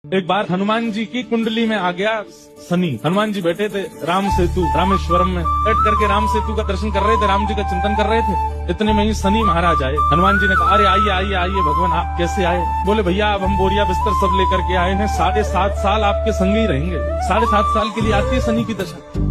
एक बार हनुमान जी की कुंडली में आ गया शनि। हनुमान जी बैठे थे राम सेतु रामेश्वरम में, बैठ करके राम सेतु का दर्शन कर रहे थे, राम जी का चिंतन कर रहे थे। इतने में ही शनि महाराज आए। हनुमान जी ने कहा, अरे आइए आइए आइए भगवान, आप कैसे आए? बोले भैया अब हम बोरिया बिस्तर सब लेकर के आए हैं, 7.5 साल आपके संग ही रहेंगे। 7.5 साल के लिए आती है शनि की दशा।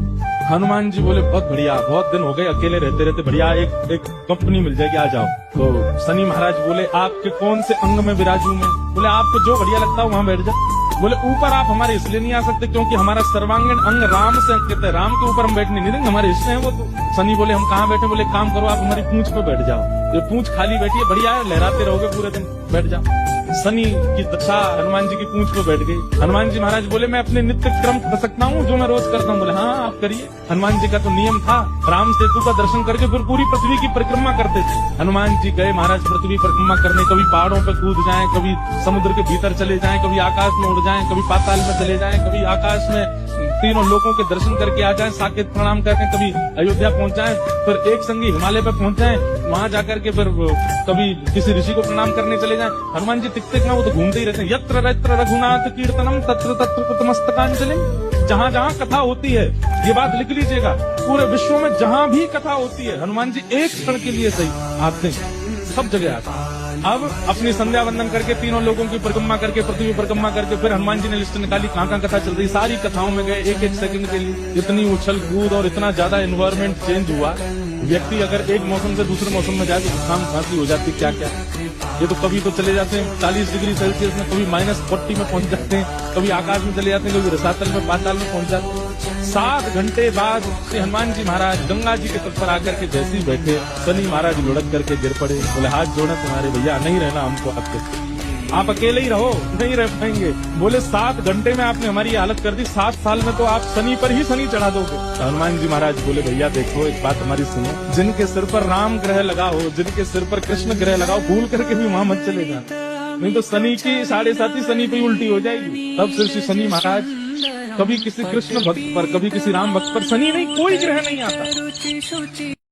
हनुमान जी बोले बहुत बढ़िया, बहुत दिन हो गए अकेले रहते रहते, बढ़िया एक कंपनी मिल जाएगी, आ जाओ। तो शनि महाराज बोले आपके कौन से अंग में विराजू मैं? बोले आपको जो बढ़िया लगता है वहां बैठ जाओ। बोले ऊपर आप हमारे इसलिए नहीं आ सकते क्योंकि हमारा सर्वांगीण अंग राम से अंकित है, राम के ऊपर हम बैठने नहीं देंगे, हमारे इसलिए है वो। तो शनि बोले हम कहाँ बैठे? बोले काम करो आप हमारी पूंछ पे बैठ जाओ। ये पूंछ खाली बैठी है, बढ़िया है, लहराते रहोगे पूरे दिन, बैठ जाओ। शनि की दशा हनुमान जी की पूंछ पे बैठ गई। हनुमान जी महाराज बोले मैं अपने नित्य क्रम कर सकता हूँ जो मैं रोज करता हूँ? बोले हाँ आप करिए। हनुमान जी का तो नियम था, राम सेतु का दर्शन करके फिर पूरी पृथ्वी की परिक्रमा करते थे। हनुमान जी गए महाराज पृथ्वी परिक्रमा करने, कभी पहाड़ों पे कूद जाएं, कभी समुद्र के भीतर चले जाएं, कभी आकाश में उड़ जाएं, कभी पाताल में चले जाएं, कभी आकाश में तीनों लोगों के दर्शन करके आ जाएं, साकेत प्रणाम करके कभी अयोध्या पहुंच जाएं, फिर एक संगी हिमालय पे पहुंच जाएं, वहां जाकर के फिर कभी किसी ऋषि को प्रणाम करने चले जाएं। हनुमान जी टिकते ना, वो तो घूमते ही रहते हैं। यत्र यत्र रघुनाथ कीर्तनम तत्र तत्र कृतमस्तकांजलि। जहाँ जहाँ कथा होती है, ये बात लिख लीजिएगा, पूरे विश्व में जहाँ भी कथा होती है हनुमान जी एक क्षण के लिए सही आते हैं, सब जगह आते हैं। अब अपनी संध्या वंदन करके तीनों लोगों की परिक्रमा करके पृथ्वी परिक्रमा करके फिर हनुमान जी ने लिस्ट निकाली कहाँ कहाँ कथा चल रही, सारी कथाओं में गए एक एक सेकंड के लिए। इतनी उछल कूद और इतना ज्यादा एनवायरमेंट चेंज हुआ, व्यक्ति अगर एक मौसम से दूसरे मौसम में जाए तो जुकाम खांसी हो जाती, क्या क्या। ये तो कभी तो चले जाते हैं 40 डिग्री सेल्सियस में, कभी -40 में पहुंच जाते हैं, कभी आकाश में चले जाते हैं, कभी रसातल में पाताल में पहुंच जाते हैं। 7 घंटे बाद श्री हनुमान जी महाराज गंगा जी के तट पर आकर के जैसे ही बैठे, शनि महाराज लुढ़क करके गिर पड़े। बोले हाथ जोड़े तुम्हारे भैया, नहीं रहना हमको आपके, आप अकेले ही रहो, नहीं रह पाएंगे। बोले 7 घंटे में आपने हमारी हालत कर दी, 7 साल में तो आप शनि पर ही शनि चढ़ा दोगे। तो हनुमान जी महाराज बोले भैया देखो एक बात हमारी सुनो, जिनके सिर पर राम ग्रह लगा हो, जिनके सिर पर कृष्ण ग्रह लगाओ, भूल करके भी वहां मत चले जाना, नहीं तो शनि की 7.5 शनि पे उल्टी हो जाएगी। तब से श्री शनि महाराज कभी किसी कृष्ण भक्त पर, कभी किसी राम भक्त पर, शनि नहीं, कोई ग्रह नहीं आता।